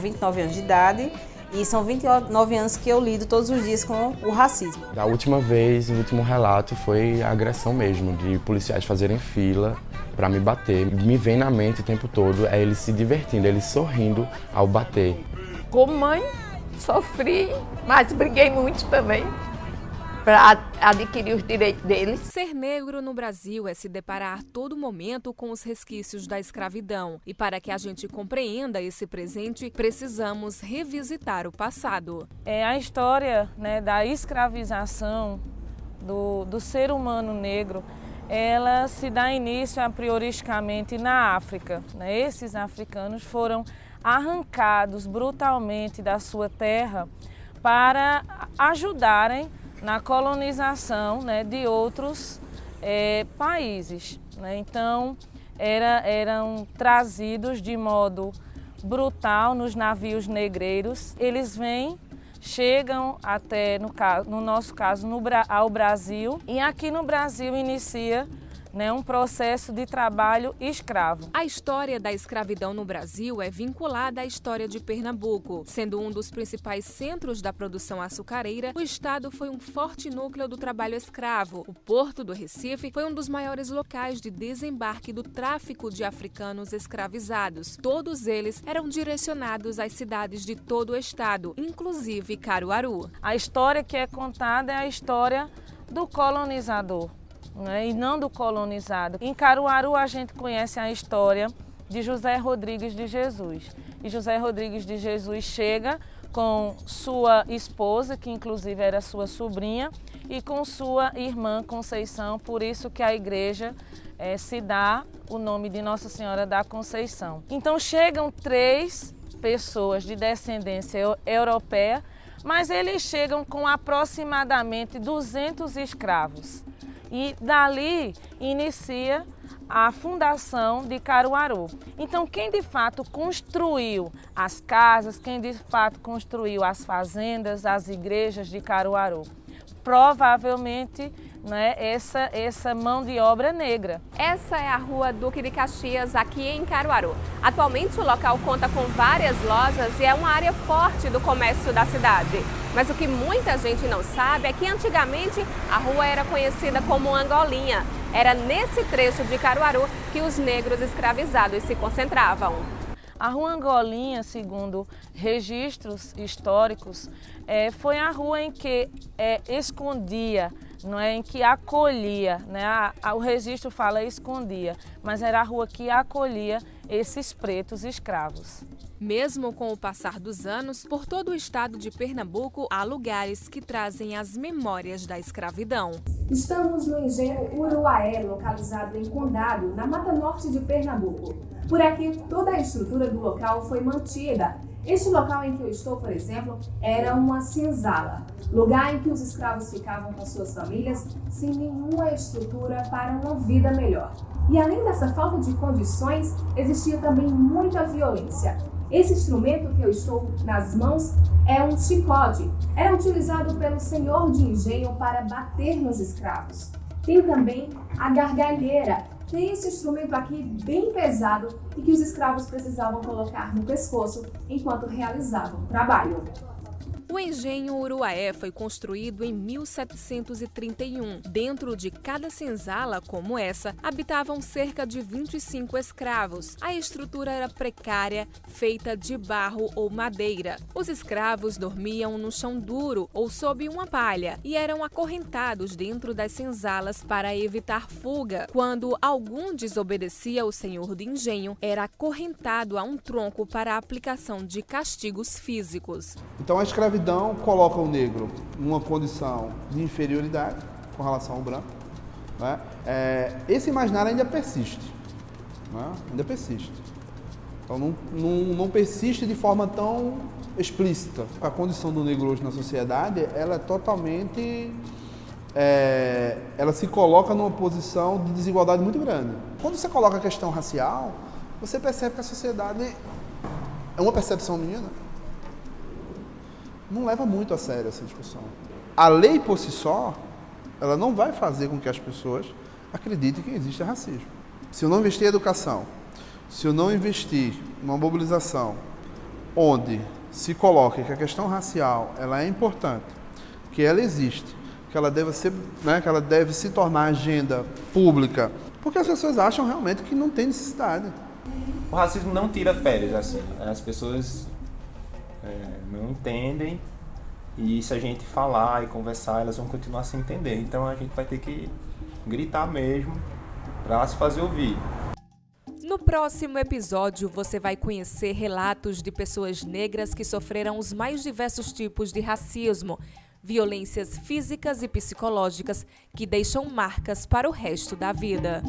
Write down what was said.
29 anos de idade e são 29 anos que eu lido todos os dias com o racismo. Da última vez, o último relato foi a agressão mesmo, de policiais fazerem fila para me bater. Me vem na mente o tempo todo é eles se divertindo, eles sorrindo ao bater. Como mãe, sofri, mas briguei muito também para adquirir os direitos deles. Ser negro no Brasil é se deparar todo momento com os resquícios da escravidão. E para que a gente compreenda esse presente, precisamos revisitar o passado. A história, né, da escravização do ser humano negro, ela se dá início prioristicamente na África, né? Esses africanos foram arrancados brutalmente da sua terra para ajudarem na colonização, né, de outros países, né? Então, eram trazidos de modo brutal nos navios negreiros. Eles chegam até, no nosso caso, ao Brasil, e aqui no Brasil inicia, né, um processo de trabalho escravo. A história da escravidão no Brasil é vinculada à história de Pernambuco. Sendo um dos principais centros da produção açucareira, o estado foi um forte núcleo do trabalho escravo. O Porto do Recife foi um dos maiores locais de desembarque do tráfico de africanos escravizados. Todos eles eram direcionados às cidades de todo o estado, inclusive Caruaru. A história que é contada é a história do colonizador, né, e não do colonizado. Em Caruaru a gente conhece a história de José Rodrigues de Jesus. E José Rodrigues de Jesus chega com sua esposa, que inclusive era sua sobrinha, e com sua irmã Conceição, por isso que a igreja se dá o nome de Nossa Senhora da Conceição. Então chegam 3 pessoas de descendência europeia, mas eles chegam com aproximadamente 200 escravos. E dali inicia a fundação de Caruaru. Então, quem de fato construiu as casas, quem de fato construiu as fazendas, as igrejas de Caruaru? Provavelmente, né, essa mão de obra negra. Essa é a Rua Duque de Caxias, aqui em Caruaru. Atualmente o local conta com várias lojas e é uma área forte do comércio da cidade. Mas o que muita gente não sabe é que antigamente a rua era conhecida como Angolinha. Era nesse trecho de Caruaru que os negros escravizados se concentravam. A Rua Angolinha, segundo registros históricos, foi a rua em que escondia, não é, em que acolhia, né? O registro fala escondia, mas era a rua que acolhia esses pretos escravos. Mesmo com o passar dos anos, por todo o estado de Pernambuco, há lugares que trazem as memórias da escravidão. Estamos no engenho Uruaé, localizado em Condado, na Mata Norte de Pernambuco. Por aqui, toda a estrutura do local foi mantida. Este local em que eu estou, por exemplo, era uma senzala, lugar em que os escravos ficavam com suas famílias sem nenhuma estrutura para uma vida melhor. E além dessa falta de condições, existia também muita violência. Esse instrumento que eu estou nas mãos é um chicote. Era utilizado pelo senhor de engenho para bater nos escravos. Tem também a gargalheira, que é esse instrumento aqui bem pesado e que os escravos precisavam colocar no pescoço enquanto realizavam o trabalho. O engenho Uruaé foi construído em 1731. Dentro de cada senzala como essa, habitavam cerca de 25 escravos. A estrutura era precária, feita de barro ou madeira. Os escravos dormiam no chão duro ou sob uma palha e eram acorrentados dentro das senzalas para evitar fuga. Quando algum desobedecia ao senhor de engenho, era acorrentado a um tronco para a aplicação de castigos físicos. Então a escravidão coloca o negro numa condição de inferioridade com relação ao branco, né? Esse imaginário ainda persiste, né? Ainda persiste. Então não persiste de forma tão explícita. A condição do negro hoje na sociedade, ela é totalmente... ela se coloca numa posição de desigualdade muito grande. Quando você coloca a questão racial, você percebe que a sociedade é uma percepção minha, né? Não leva muito a sério essa discussão. A lei por si só, ela não vai fazer com que as pessoas acreditem que existe racismo. Se eu não investir em educação, se eu não investir numa mobilização onde se coloca que a questão racial ela é importante, que ela existe, que ela deve ser, né, que ela deve se tornar agenda pública, porque as pessoas acham realmente que não tem necessidade. O racismo não tira férias, assim. As pessoas não entendem, e se a gente falar e conversar, elas vão continuar sem entender. Então a gente vai ter que gritar mesmo para se fazer ouvir. No próximo episódio, você vai conhecer relatos de pessoas negras que sofreram os mais diversos tipos de racismo, violências físicas e psicológicas que deixam marcas para o resto da vida.